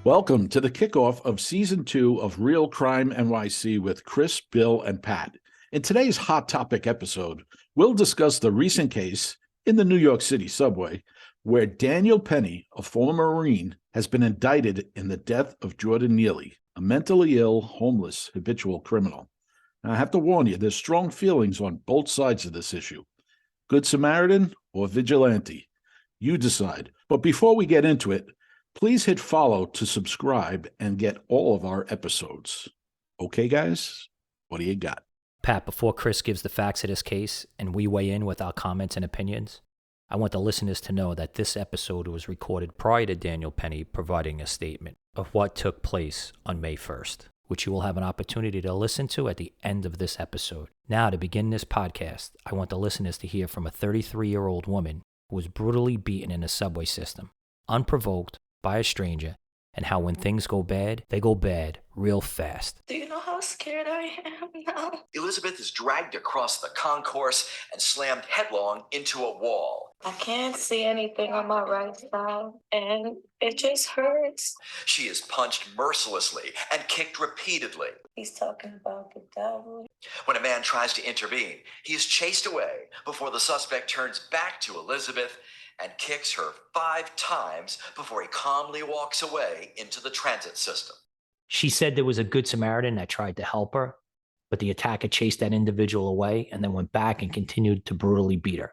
Welcome to the kickoff of Season 2 of Real Crime NYC with Chris, Bill, and Pat. In today's Hot Topic episode, we'll discuss the recent case in the New York City subway where Daniel Penny, a former Marine, has been indicted in the death of Jordan Neely, a mentally ill, homeless, habitual criminal. Now, I have to warn you, there's strong feelings on both sides of this issue. Good Samaritan or vigilante? You decide. But before we get into it, please hit follow to subscribe and get all of our episodes. Okay, guys? What do you got? Pat, before Chris gives the facts of this case and we weigh in with our comments and opinions, I want the listeners to know that this episode was recorded prior to Daniel Penny providing a statement of what took place on May 1st, which you will have an opportunity to listen to at the end of this episode. Now, to begin this podcast, I want the listeners to hear from a 33-year-old woman who was brutally beaten in a subway system, unprovoked, by a stranger, and how when things go bad, they go bad real fast. Do you know how scared I am now? Elizabeth is dragged across the concourse and slammed headlong into a wall. I can't see anything on my right side, and it just hurts. She is punched mercilessly and kicked repeatedly. He's talking about the devil. When a man tries to intervene, he is chased away before the suspect turns back to Elizabeth and kicks her 5 times before he calmly walks away into the transit system. She said there was a good Samaritan that tried to help her, but the attacker chased that individual away and then went back and continued to brutally beat her.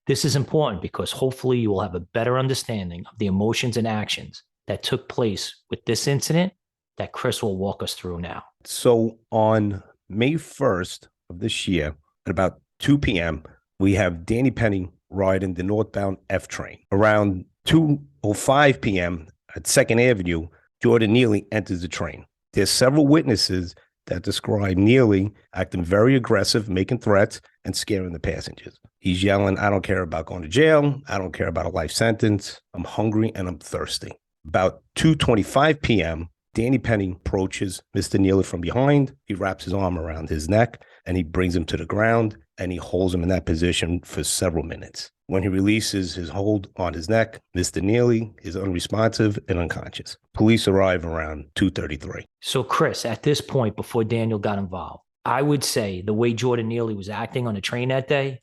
This is important because hopefully you will have a better understanding of the emotions and actions that took place with this incident that Chris will walk us through now. So on May 1st of this year, at about 2 p.m., we have Danny Penny riding the northbound F train. Around 2:05 p.m. at 2nd Avenue, Jordan Neely enters the train. There's several witnesses that describe Neely acting very aggressive, making threats, and scaring the passengers. He's yelling, "I don't care about going to jail. I don't care about a life sentence. I'm hungry and I'm thirsty." About 2:25 p.m., Danny Penny approaches Mr. Neely from behind. He wraps his arm around his neck and he brings him to the ground and he holds him in that position for several minutes. When he releases his hold on his neck, Mr. Neely is unresponsive and unconscious. Police arrive around 2:33. So Chris, at this point, before Daniel got involved, I would say the way Jordan Neely was acting on the train that day,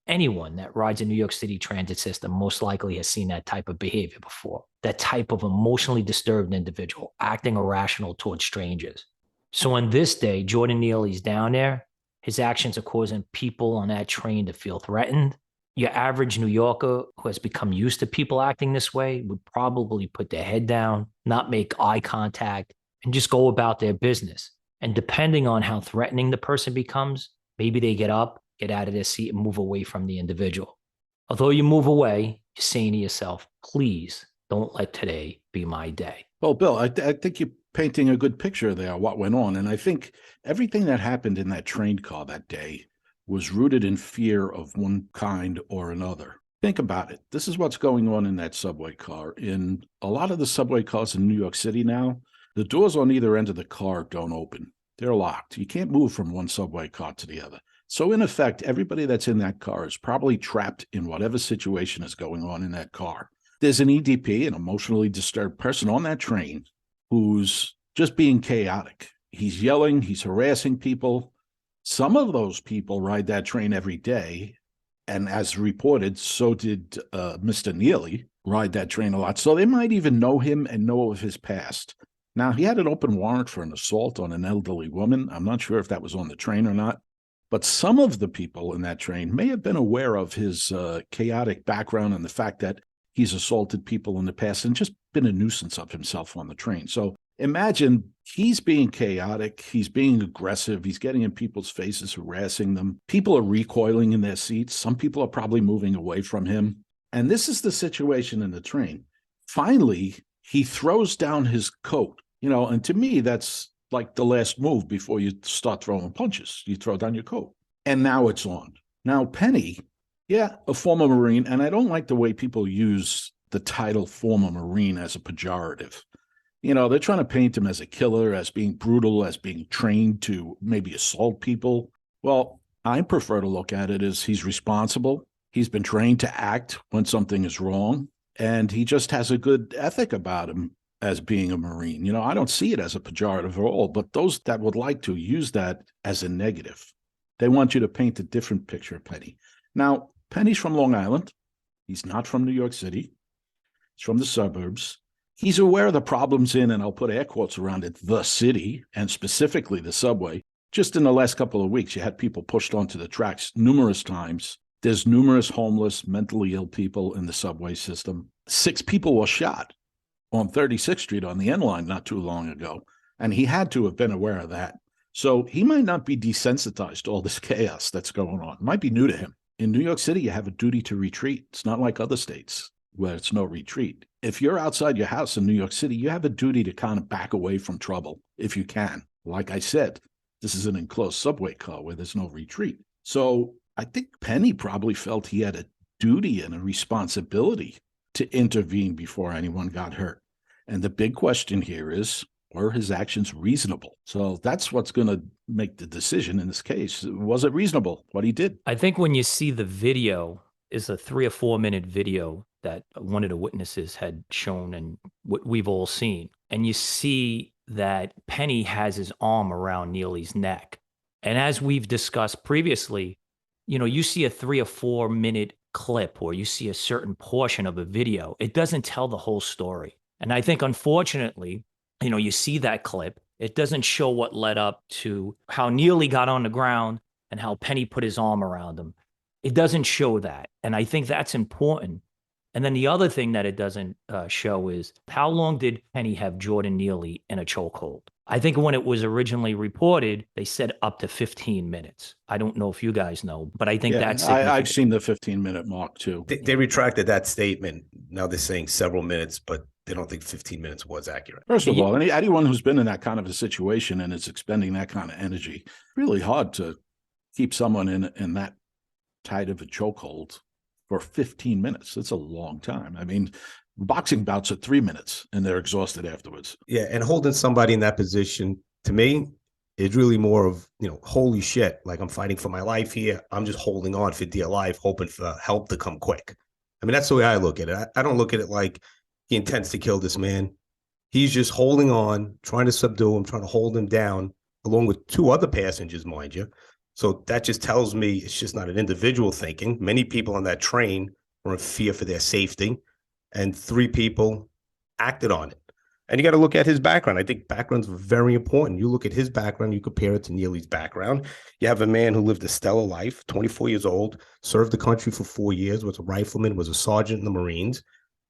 anyone that rides a New York City transit system most likely has seen that type of behavior before. That type of emotionally disturbed individual acting irrational towards strangers. So on this day, Jordan Neely's down there. His actions are causing people on that train to feel threatened. Your average New Yorker who has become used to people acting this way would probably put their head down, not make eye contact, and just go about their business. And depending on how threatening the person becomes, maybe they get up, get out of their seat, and move away from the individual. Although you move away, you're saying to yourself, please don't let today be my day. Well, Bill, I think you're painting a good picture there of what went on. And I think everything that happened in that train car that day was rooted in fear of one kind or another. Think about it. This is what's going on in that subway car. In a lot of the subway cars in New York City now, the doors on either end of the car don't open. They're locked. You can't move from one subway car to the other. So in effect, everybody that's in that car is probably trapped in whatever situation is going on in that car. There's an EDP, an emotionally disturbed person on that train who's just being chaotic. He's yelling, he's harassing people. Some of those people ride that train every day. And as reported, so did Mr. Neely ride that train a lot. So they might even know him and know of his past. Now, he had an open warrant for an assault on an elderly woman. I'm not sure if that was on the train or not. But some of the people in that train may have been aware of his chaotic background and the fact that he's assaulted people in the past and just been a nuisance of himself on the train. So imagine he's being chaotic, he's being aggressive, he's getting in people's faces, harassing them. People are recoiling in their seats. Some people are probably moving away from him. And this is the situation in the train. Finally, he throws down his coat, and to me, that's like the last move before you start throwing punches. You throw down your coat. And now it's on. Now, Penny, a former Marine, and I don't like the way people use the title former Marine as a pejorative. They're trying to paint him as a killer, as being brutal, as being trained to maybe assault people. Well, I prefer to look at it as he's responsible. He's been trained to act when something is wrong, and he just has a good ethic about him. as being a Marine. You know, I don't see it as a pejorative at all, but those that would like to use that as a negative, they want you to paint a different picture of Penny. Now, Penny's from Long Island. He's not from New York City. He's from the suburbs. He's aware of the problems in, and I'll put air quotes around it, the city, and specifically the subway. Just in the last couple of weeks, you had people pushed onto the tracks numerous times. There's numerous homeless, mentally ill people in the subway system. 6 people were shot on 36th Street on the N line not too long ago, and he had to have been aware of that. So he might not be desensitized to all this chaos that's going on. It might be new to him. In New York City, you have a duty to retreat. It's not like other states where it's no retreat. If you're outside your house in New York City, you have a duty to kind of back away from trouble if you can. Like I said, this is an enclosed subway car where there's no retreat. So I think Penny probably felt he had a duty and a responsibility to intervene before anyone got hurt. And the big question here is, were his actions reasonable? So that's what's going to make the decision in this case. Was it reasonable, what he did? I think when you see the video, is a 3 or 4 minute video that one of the witnesses had shown and what we've all seen. And you see that Penny has his arm around Neely's neck. And as we've discussed previously, you know, you see a 3 or 4 minute clip or you see a certain portion of a video, it doesn't tell the whole story. And I think, unfortunately, you know, you see that clip, it doesn't show what led up to how Neely got on the ground and how Penny put his arm around him. It doesn't show that. And I think that's important. And then the other thing that it doesn't show is how long did Penny have Jordan Neely in a chokehold? I think when it was originally reported, they said up to 15 minutes. I don't know if you guys know, but I think that's significant. I've seen the 15-minute mark too. They retracted that statement. Now they're saying several minutes, but they don't think 15 minutes was accurate. First of all, anyone who's been in that kind of a situation and is expending that kind of energy, really hard to keep someone in that tight of a chokehold for 15 minutes. It's a long time. I mean, boxing bouts are 3 minutes and they're exhausted afterwards. Yeah, and holding somebody in that position, to me, is really more of, you know, holy shit, like I'm fighting for my life here. I'm just holding on for dear life, hoping for help to come quick. I mean, that's the way I look at it. I don't look at it like he intends to kill this man. He's just holding on, trying to subdue him, trying to hold him down, along with 2 other passengers, mind you. So that just tells me it's just not an individual thinking. Many people on that train were in fear for their safety, and 3 people acted on it. And you got to look at his background. I think background's very important. You look at his background, you compare it to Neely's background. You have a man who lived a stellar life, 24 years old, served the country for 4 years, was a rifleman, was a sergeant in the Marines,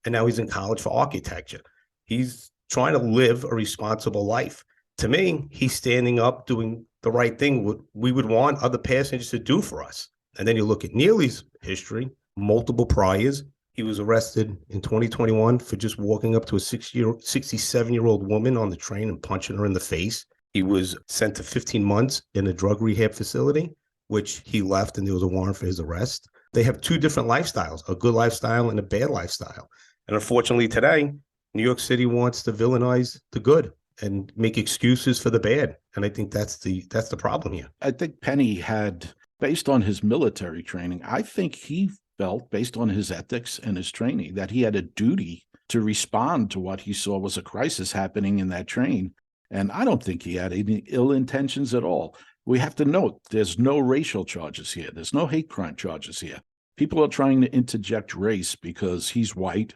and now he's in college for architecture. He's trying to live a responsible life. To me, he's standing up, doing the right thing, what we would want other passengers to do for us. And then you look at Neely's history, multiple priors. He was arrested in 2021 for just walking up to a 67-year-old woman on the train and punching her in the face. He was sent to 15 months in a drug rehab facility, which he left, and there was a warrant for his arrest. They have 2 different lifestyles, a good lifestyle and a bad lifestyle. And unfortunately today, New York City wants to villainize the good and make excuses for the bad. And I think that's the problem here. I think Penny had, based on his military training, I think he felt, based on his ethics and his training, that he had a duty to respond to what he saw was a crisis happening in that train. And I don't think he had any ill intentions at all. We have to note, there's no racial charges here. There's no hate crime charges here. People are trying to interject race because he's white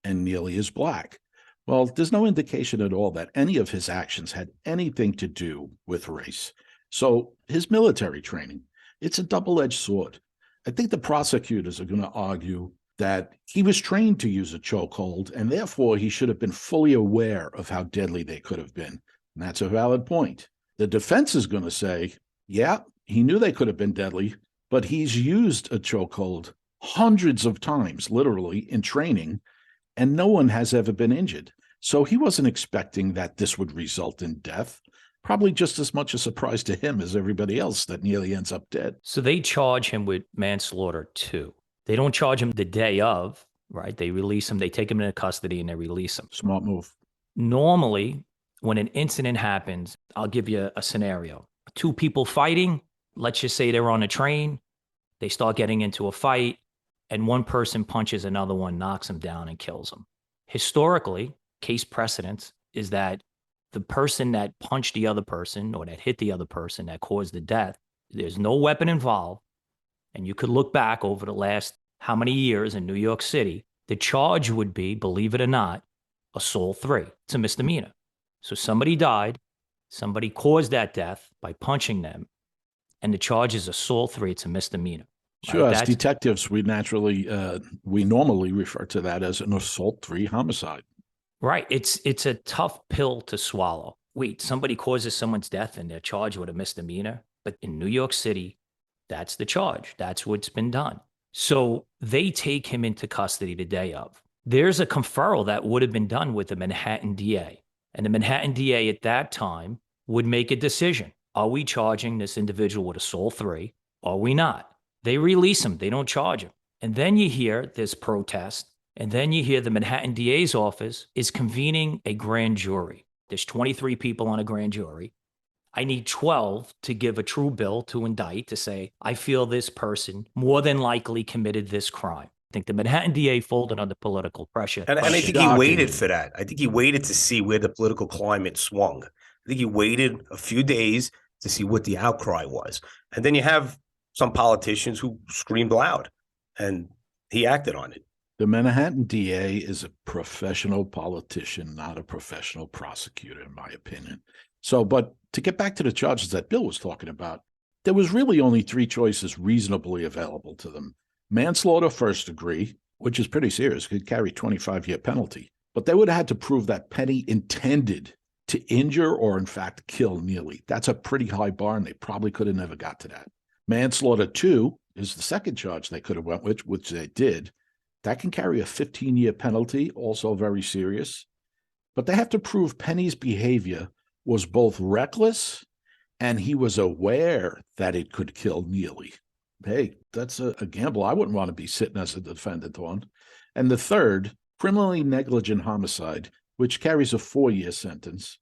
and Neely is black. Well, there's no indication at all that any of his actions had anything to do with race. So his military training, it's a double-edged sword. I think the prosecutors are going to argue that he was trained to use a chokehold, and therefore he should have been fully aware of how deadly they could have been. And that's a valid point. The defense is going to say, yeah, he knew they could have been deadly, but he's used a chokehold hundreds of times, literally, in training, and no one has ever been injured. So he wasn't expecting that this would result in death. Probably just as much a surprise to him as everybody else that Neely ends up dead. So they charge him with manslaughter too. They don't charge him the day of, right? They release him, they take him into custody and they release him. Smart move. Normally, when an incident happens, I'll give you a scenario. 2 people fighting, let's just say they're on a train, they start getting into a fight, and one person punches another one, knocks him down and kills him. Historically, case precedents is that the person that punched the other person or that hit the other person that caused the death, there's no weapon involved. And you could look back over the last how many years in New York City, the charge would be, believe it or not, assault 3. It's a misdemeanor. So somebody died, somebody caused that death by punching them, and the charge is assault 3. It's a misdemeanor. Sure, Right? as detectives, we normally refer to that as an assault 3 homicide. Right. It's a tough pill to swallow. Wait, somebody causes someone's death and they're charged with a misdemeanor? But in New York City, that's the charge. That's what's been done. So they take him into custody the day of. There's a conferral that would have been done with the Manhattan DA. And the Manhattan DA at that time would make a decision. Are we charging this individual with assault 3? Are we not? They release him. They don't charge him. And then you hear this protest. And then you hear the Manhattan DA's office is convening a grand jury. There's 23 people on a grand jury. I need 12 to give a true bill to indict, to say, I feel this person more than likely committed this crime. I think the Manhattan DA folded under political pressure. And I think he waited for that. I think he waited to see where the political climate swung. I think he waited a few days to see what the outcry was. And then you have some politicians who screamed loud, and he acted on it. The Manhattan DA is a professional politician, not a professional prosecutor, in my opinion. So, but to get back to the charges that Bill was talking about, there was really only 3 choices reasonably available to them. Manslaughter first degree, which is pretty serious, could carry 25-year penalty. But they would have had to prove that Penny intended to injure or, in fact, kill Neely. That's a pretty high bar, and they probably could have never got to that. Manslaughter 2 is the second charge they could have went with, which they did. That can carry a 15-year penalty, also very serious. But they have to prove Penny's behavior was both reckless and he was aware that it could kill Neely. Hey, that's a gamble I wouldn't want to be sitting as a defendant on. And the third, criminally negligent homicide, which carries a 4-year sentence,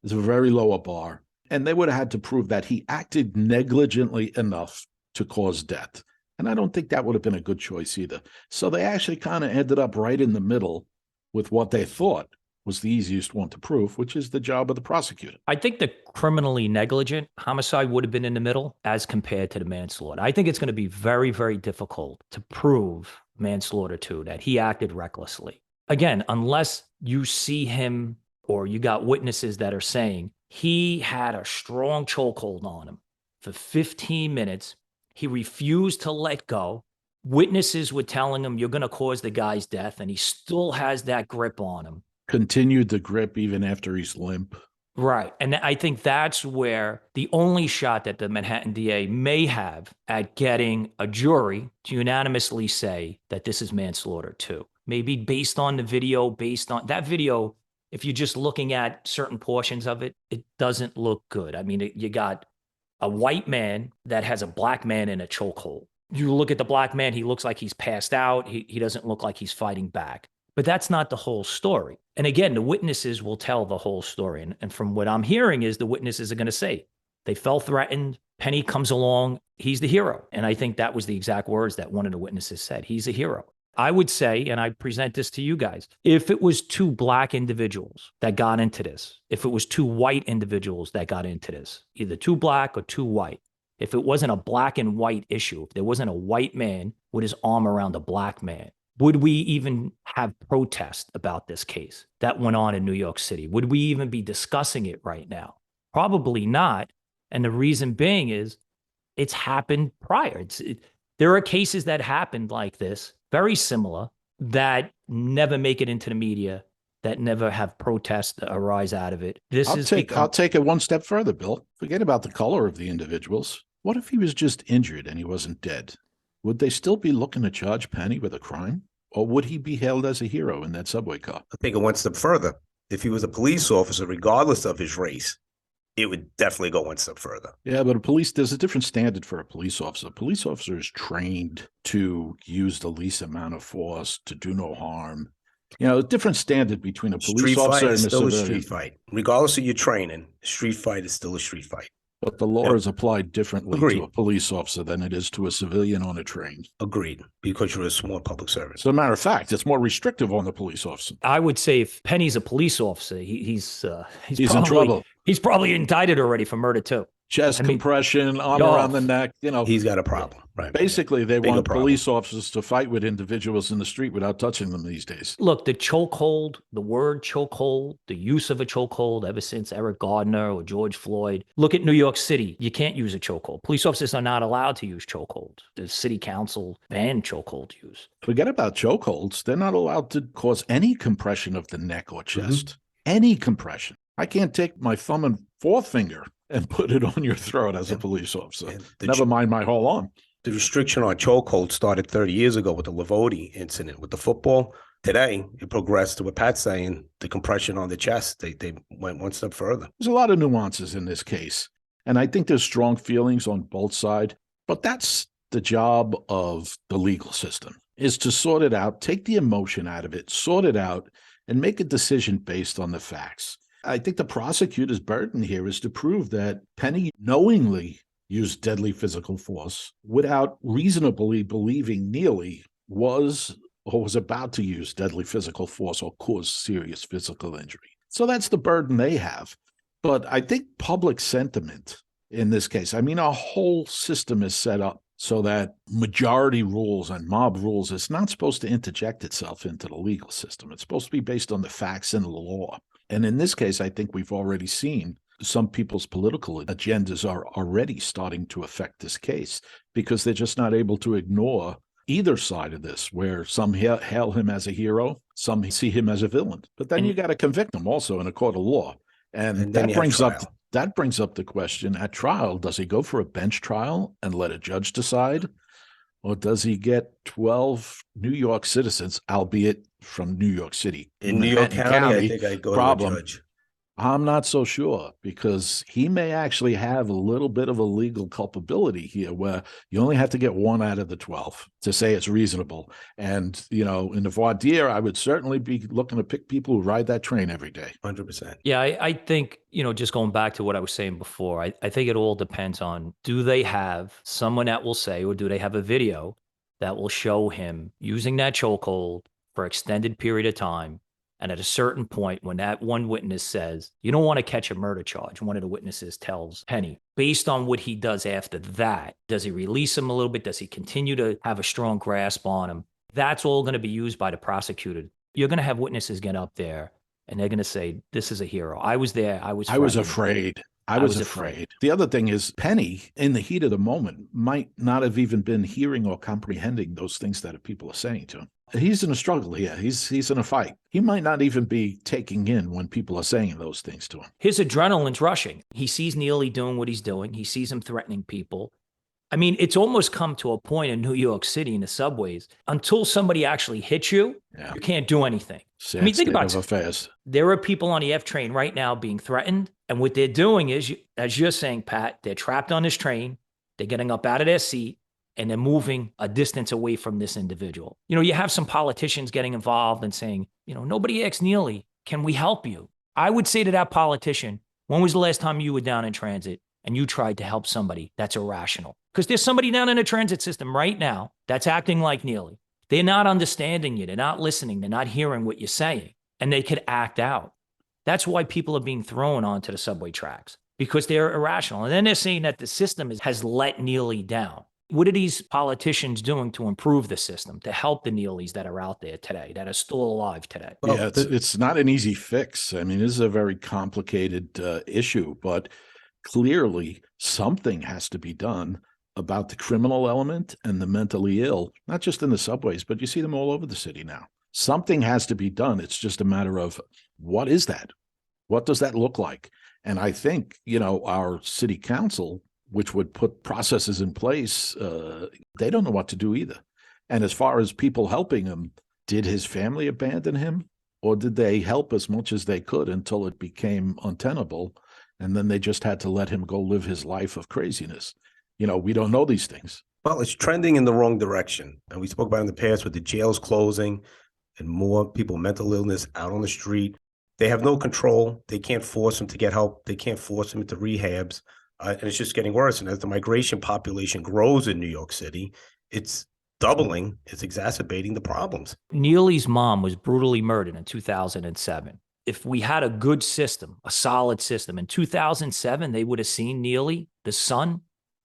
is a very lower bar. And they would have had to prove that he acted negligently enough to cause death. And I don't think that would have been a good choice either. So they actually kind of ended up right in the middle with what they thought was the easiest one to prove, which is the job of the prosecutor. I think the criminally negligent homicide would have been in the middle as compared to the manslaughter. I think it's going to be very, very difficult to prove manslaughter 2, that he acted recklessly. Again, unless you see him or you got witnesses that are saying he had a strong chokehold on him for 15 minutes. He refused to let go. Witnesses were telling him, you're going to cause the guy's death, and he still has that grip on him. Continued the grip even after he's limp. Right. And I think that's where the only shot that the Manhattan DA may have at getting a jury to unanimously say that this is manslaughter 2. Maybe based on the video, based on that video, if you're just looking at certain portions of it, it doesn't look good. I mean, you got a white man that has a black man in a chokehold. You look at the black man, he looks like he's passed out. He doesn't look like he's fighting back. But that's not the whole story. And again, the witnesses will tell the whole story. And from what I'm hearing is the witnesses are going to say, they felt threatened. Penny comes along. He's the hero. And I think that was the exact words that one of the witnesses said. He's a hero. I would say, and I present this to you guys, if it was 2 black individuals that got into this, if it was 2 white individuals that got into this, either 2 black or 2 white, if it wasn't a black and white issue, if there wasn't a white man with his arm around a black man, would we even have protest about this case that went on in New York City? Would we even be discussing it right now? Probably not. And the reason being is it's happened prior. There are cases that happened like this, very similar, that never make it into the media, that never have protests arise out of it. I'll take it one step further, Bill. Forget about the color of the individuals. What if he was just injured and he wasn't dead? Would they still be looking to charge Penny with a crime? Or would he be hailed as a hero in that subway car? I think it one step further. If he was a police officer, regardless of his race, it would definitely go one step further. Yeah, but there's a different standard for a police officer. A police officer is trained to use the least amount of force, to do no harm. You know, a different standard between a police officer and a civilian. Street fight. Regardless of your training, a street fight is still a street fight. But the law is applied differently Agreed. to a police officer than it is to a civilian on a train. Agreed, because you're a sworn public servant. As a matter of fact, it's more restrictive on the police officer. I would say if Penny's a police officer, he's He's in trouble. He's probably indicted already for murder too. Chest compression, arm Yo. around the neck. You know, He's got a problem, right? basically, they Bigger want problem. police officers to fight with individuals in the street without touching them these days. Look, the chokehold, the word chokehold, the use of a chokehold ever since Eric Gardner or George Floyd. Look at New York City. You can't use a chokehold. Police officers are not allowed to use chokehold. The city council banned chokehold use. Forget about chokeholds. They're not allowed to cause any compression of the neck or chest. Any compression. I can't take my thumb and forefinger and put it on your throat as a police officer. Never mind my whole arm. The restriction on chokehold started 30 years ago with the Lavoti incident with the football. Today, it progressed to what Pat's saying, the compression on the chest. They went one step further. There's a lot of nuances in this case. And I think there's strong feelings on both sides. But that's the job of the legal system, is to sort it out, take the emotion out of it, sort it out, and make a decision based on the facts. I think the prosecutor's burden here is to prove that Penny knowingly used deadly physical force without reasonably believing Neely was or was about to use deadly physical force or cause serious physical injury. So that's the burden they have. But I think public sentiment in this case, I mean, our whole system is set up so that majority rules and mob rules is not supposed to interject itself into the legal system. It's supposed to be based on the facts and the law. And in this case, I think we've already seen some people's political agendas are already starting to affect this case because they're just not able to ignore either side of this, where some hail him as a hero, some see him as a villain. But then you got to convict him also in a court of law. And that brings up the question at trial, does he go for a bench trial and let a judge decide? Or does he get 12 New York citizens, albeit from New York City? In New York County, I think I'd go to a judge. I'm not so sure, because he may actually have a little bit of a legal culpability here where you only have to get one out of the 12 to say it's reasonable. And, you know, in the voir dire, I would certainly be looking to pick people who ride that train every day. 100%. Yeah, I think, you know, just going back to what I was saying before, I think it all depends on, do they have someone that will say, or do they have a video that will show him using that chokehold for extended period of time? And at a certain point, when that one witness says, you don't want to catch a murder charge, one of the witnesses tells Penny, based on what he does after that, does he release him a little bit? Does he continue to have a strong grasp on him? That's all going to be used by the prosecutor. You're going to have witnesses get up there and they're going to say, this is a hero. I was there. I was afraid. I was afraid. The other thing is, Penny, in the heat of the moment, might not have even been hearing or comprehending those things that people are saying to him. He's in a struggle here. He's in a fight. He might not even be taking in when people are saying those things to him. His adrenaline's rushing. He sees Neely doing what he's doing. He sees him threatening people. I mean, it's almost come to a point in New York City in the subways, until somebody actually hits you, you can't do anything. I mean, think about it. There are people on the F train right now being threatened. And what they're doing is, as you're saying, Pat, they're trapped on this train. They're getting up out of their seat and they're moving a distance away from this individual. You know, you have some politicians getting involved and saying, you know, nobody asked Neely, can we help you? I would say to that politician, when was the last time you were down in transit and you tried to help somebody that's irrational? Because there's somebody down in the transit system right now that's acting like Neely. They're not understanding you. They're not listening. They're not hearing what you're saying. And they could act out. That's why people are being thrown onto the subway tracks, because they're irrational. And then they're saying that the system has let Neely down. What are these politicians doing to improve the system, to help the Neelys that are out there today, that are still alive today? Well, yeah, it's not an easy fix. I mean, this is a very complicated issue, but clearly something has to be done about the criminal element and the mentally ill, not just in the subways, but you see them all over the city now. Something has to be done. It's just a matter of, what is that? What does that look like? And I think, you know, our city council, which would put processes in place, they don't know what to do either. And as far as people helping him, did his family abandon him? Or did they help as much as they could until it became untenable? And then they just had to let him go live his life of craziness. You know, we don't know these things. Well, it's trending in the wrong direction. And we spoke about in the past with the jails closing and more people with mental illness out on the street. They have no control. They can't force them to get help. They can't force them into rehabs. and it's just getting worse. And as the migration population grows in New York City, it's doubling, it's exacerbating the problems. Neely's mom was brutally murdered in 2007. If we had a good system, a solid system, in 2007, they would have seen Neely, the son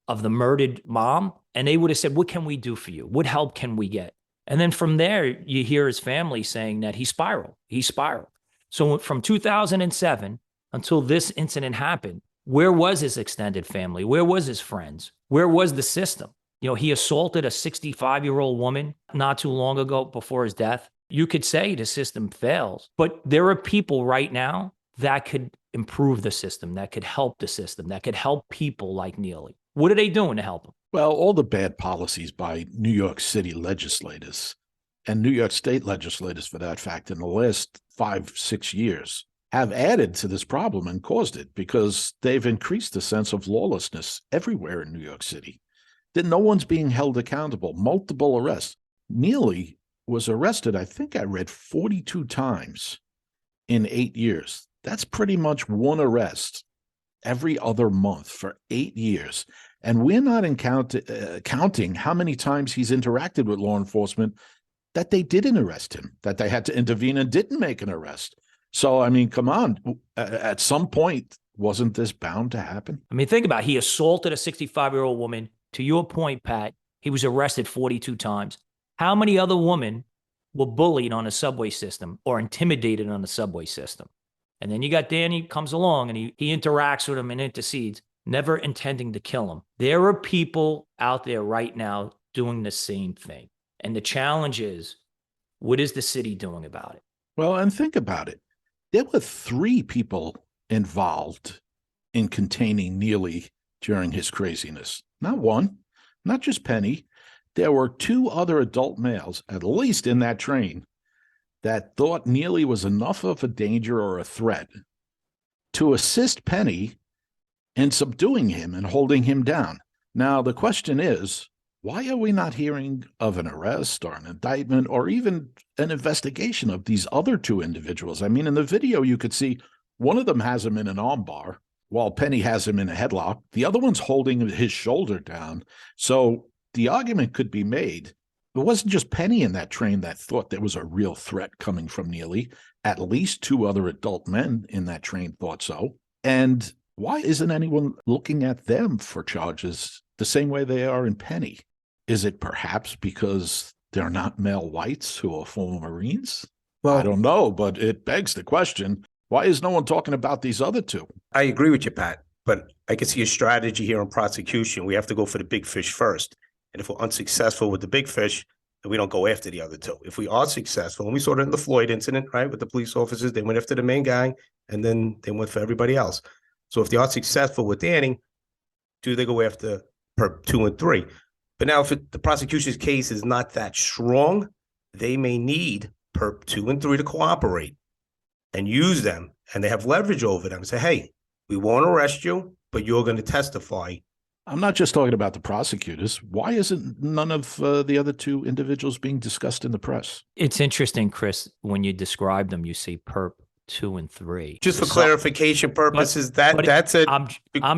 of the murdered mom, and they would have said, what can we do for you? What help can we get? And then from there, you hear his family saying that he spiraled. He spiraled. So from 2007 until this incident happened, where was his extended family? Where was his friends? Where was the system? You know, he assaulted a 65-year-old woman not too long ago before his death. You could say the system fails, but there are people right now that could improve the system, that could help the system, that could help people like Neely. What are they doing to help him? Well, all the bad policies by New York City legislators and New York State legislators, for that fact, in the last 5-6 years have added to this problem and caused it, because they've increased the sense of lawlessness everywhere in New York City. That no one's being held accountable. Multiple arrests. Neely was arrested, I think I read, 42 times in 8 years. That's pretty much one arrest every other month for 8 years. And we're not counting how many times he's interacted with law enforcement that they didn't arrest him, that they had to intervene and didn't make an arrest. So, I mean, come on. At some point, wasn't this bound to happen? I mean, think about it. He assaulted a 65-year-old woman. To your point, Pat, he was arrested 42 times. How many other women were bullied on a subway system or intimidated on the subway system? And then you got Danny comes along and he interacts with him and intercedes, never intending to kill him. There are people out there right now doing the same thing. And the challenge is, what is the city doing about it? Well, and think about it. There were 3 people involved in containing Neely during his craziness. Not one, not just Penny. There were 2 other adult males, at least in that train, that thought Neely was enough of a danger or a threat to assist Penny in subduing him and holding him down. Now, the question is, why are we not hearing of an arrest or an indictment or even an investigation of these other 2 individuals? I mean, in the video, you could see one of them has him in an armbar while Penny has him in a headlock. The other one's holding his shoulder down. So the argument could be made. It wasn't just Penny in that train that thought there was a real threat coming from Neely. At least 2 other adult men in that train thought so. And why isn't anyone looking at them for charges the same way they are in Penny? Is it perhaps because they're not male whites who are former Marines? Well, I don't know, but it begs the question, why is no one talking about these other 2? I agree with you, Pat, but I can see a strategy here in prosecution. We have to go for the big fish first. And if we're unsuccessful with the big fish, then we don't go after the other 2. If we are successful, and we saw it in the Floyd incident, right, with the police officers, they went after the main gang, and then they went for everybody else. So if they are successful with Danny, do they go after perp 2 and 3? But now if the prosecution's case is not that strong, they may need perp 2 and 3 to cooperate and use them, and they have leverage over them. Say, hey, we won't arrest you, but you're going to testify. I'm not just talking about the prosecutors. Why isn't none of the other 2 individuals being discussed in the press? It's interesting, Chris, when you describe them, you say perp 2 and 3. Just for clarification purposes, that's it. I'm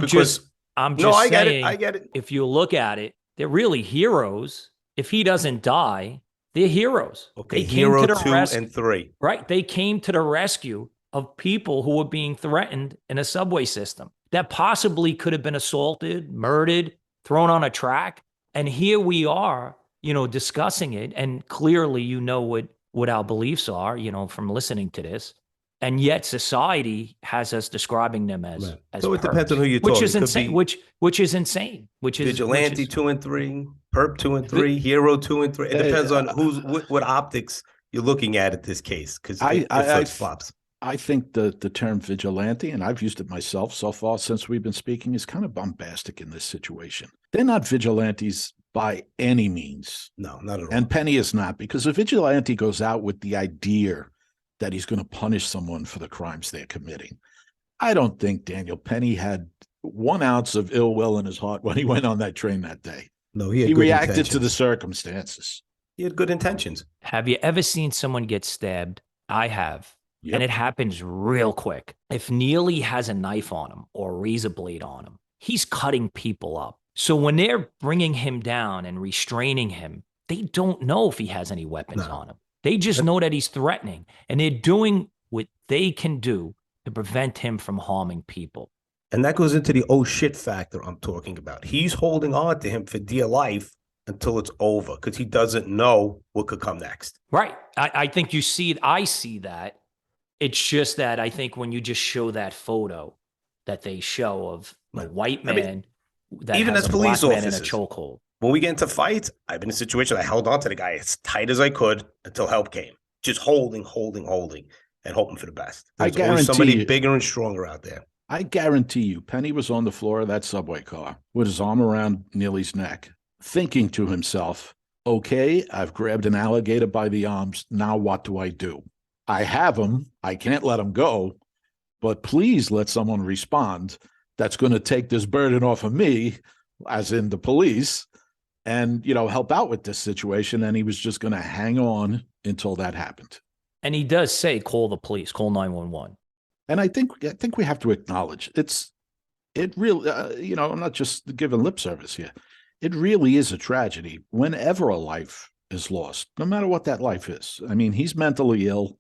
just saying, I get it. If you look at it, they're really heroes. If he doesn't die, they're heroes. Okay, they hero came to the 2 and 3. Right. They came to the rescue of people who were being threatened in a subway system that possibly could have been assaulted, murdered, thrown on a track. And here we are, discussing it. And clearly, what our beliefs are, from listening to this. And yet society has us describing them as so it perps, depends on who you talk. Which is insane. Which is insane. Vigilante 2 and 3, perp 2 and 3, hero 2 and 3. It depends on what optics you're looking at this case, because it flip-flops. I think the term vigilante, and I've used it myself so far since we've been speaking, is kind of bombastic in this situation. They're not vigilantes by any means. No, not at all. And Penny is not, because a vigilante goes out with the idea that he's going to punish someone for the crimes they're committing. I don't think Daniel Penny had 1 ounce of ill will in his heart when he went on that train that day. No, he reacted to the circumstances. He had good intentions. Have you ever seen someone get stabbed? I have. Yep. And it happens real quick. If Neely has a knife on him or a razor blade on him, he's cutting people up. So when they're bringing him down and restraining him, they don't know if he has any weapons on him. They just know that he's threatening, and they're doing what they can do to prevent him from harming people. And that goes into the oh shit factor I'm talking about. He's holding on to him for dear life until it's over because he doesn't know what could come next. Right. I think you see it. I see that. It's just that I think when you just show that photo that they show of a white man that even has as a police black man in a officers, chokehold. when we get into fights, I've been in a situation I held on to the guy as tight as I could until help came. Just holding, and hoping for the best. I There's always guarantee somebody you- bigger and stronger out there. I guarantee you, Penny was on the floor of that subway car with his arm around Neely's neck, thinking to himself, okay, I've grabbed an alligator by the arms. Now what do I do? I have him. I can't let him go, but please let someone respond that's going to take this burden off of me, as in the police, and, help out with this situation. And he was just going to hang on until that happened. And he does say, call the police, call 911. And I think we have to acknowledge it really, I'm not just giving lip service here. It really is a tragedy whenever a life is lost, no matter what that life is. I mean, he's mentally ill.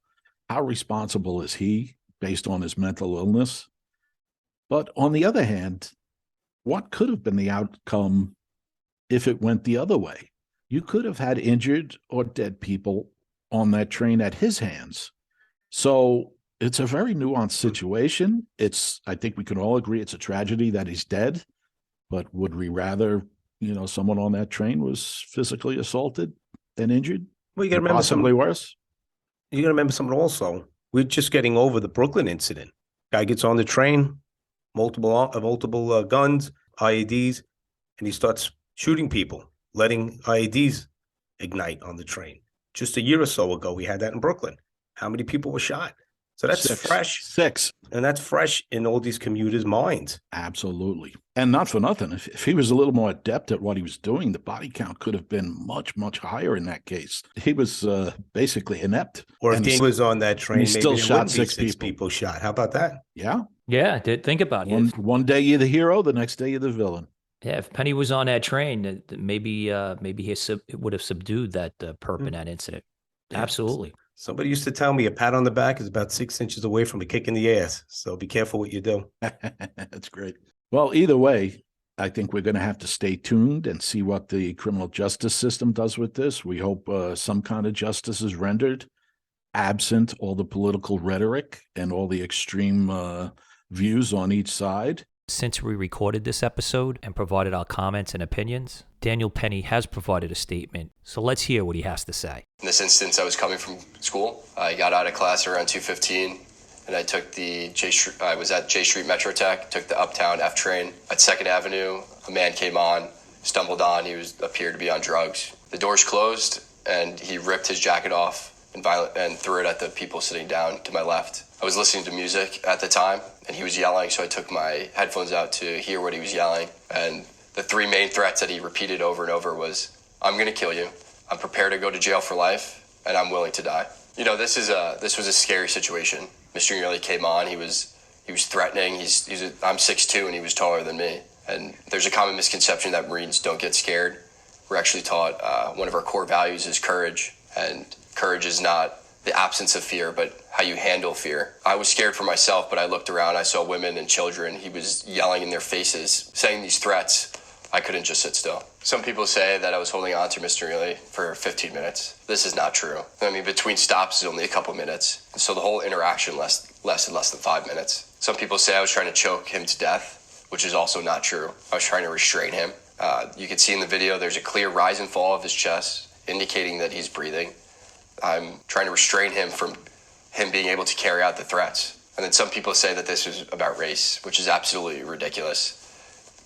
How responsible is he based on his mental illness? But on the other hand, what could have been the outcome if it went the other way? You could have had injured or dead people on that train at his hands. So it's a very nuanced situation. I think we can all agree it's a tragedy that he's dead, but would we rather, someone on that train was physically assaulted than injured? Well, you got to remember possibly worse. You got to remember something also. We're just getting over the Brooklyn incident. Guy gets on the train, multiple guns, IEDs, and he starts shooting people, letting IEDs ignite on the train. Just a year or so ago, we had that in Brooklyn. How many people were shot? So that's fresh. 6. And that's fresh in all these commuters' minds. Absolutely. And not for nothing. If he was a little more adept at what he was doing, the body count could have been much, much higher in that case. He was basically inept. Or if he was on that train, maybe still there shot wouldn't be 6 people shot. How about that? Yeah. Yeah, think about it. One day you're the hero, the next day you're the villain. Yeah, if Penny was on that train, maybe it would have subdued that perp in that incident. Absolutely. Somebody used to tell me a pat on the back is about 6 inches away from a kick in the ass. So be careful what you do. That's great. Well, either way, I think we're going to have to stay tuned and see what the criminal justice system does with this. We hope some kind of justice is rendered, absent all the political rhetoric and all the extreme views on each side. Since we recorded this episode and provided our comments and opinions, Daniel Penny has provided a statement. So let's hear what he has to say. In this instance, I was coming from school. I got out of class around 2:15, and I took I was at J Street Metro Tech, took the Uptown F train. At 2nd Avenue, a man came on, stumbled on. He appeared to be on drugs. The doors closed, and he ripped his jacket off and threw it at the people sitting down to my left. I was listening to music at the time, and he was yelling, so I took my headphones out to hear what he was yelling. And the 3 main threats that he repeated over and over was, I'm going to kill you, I'm prepared to go to jail for life, and I'm willing to die. This was a scary situation. Mr. Neely came on, he was threatening. I'm 6'2", and he was taller than me. And there's a common misconception that Marines don't get scared. We're actually taught one of our core values is courage, and courage is not the absence of fear, but how you handle fear. I was scared for myself, but I looked around, I saw women and children. He was yelling in their faces, saying these threats. I couldn't just sit still. Some people say that I was holding on to Mr. Neely for 15 minutes. This is not true. I mean, between stops is only a couple minutes. So the whole interaction lasted less than 5 minutes. Some people say I was trying to choke him to death, which is also not true. I was trying to restrain him. You can see in the video, there's a clear rise and fall of his chest, indicating that he's breathing. I'm trying to restrain him from him being able to carry out the threats. And then some people say that this is about race, which is absolutely ridiculous.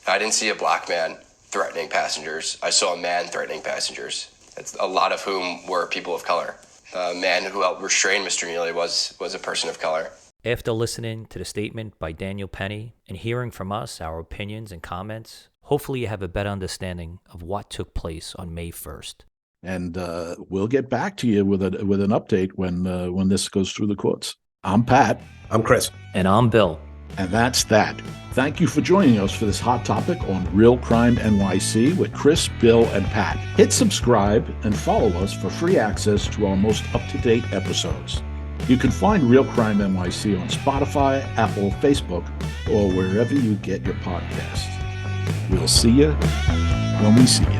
I didn't see a black man threatening passengers. I saw a man threatening passengers, a lot of whom were people of color. The man who helped restrain Mr. Neely was a person of color. After listening to the statement by Daniel Penny and hearing from us our opinions and comments, hopefully you have a better understanding of what took place on May 1st. And we'll get back to you with an update when this goes through the courts. I'm Pat. I'm Chris. And I'm Bill. And that's that. Thank you for joining us for this hot topic on Real Crime NYC with Chris, Bill, and Pat. Hit subscribe and follow us for free access to our most up-to-date episodes. You can find Real Crime NYC on Spotify, Apple, Facebook, or wherever you get your podcasts. We'll see you when we see you.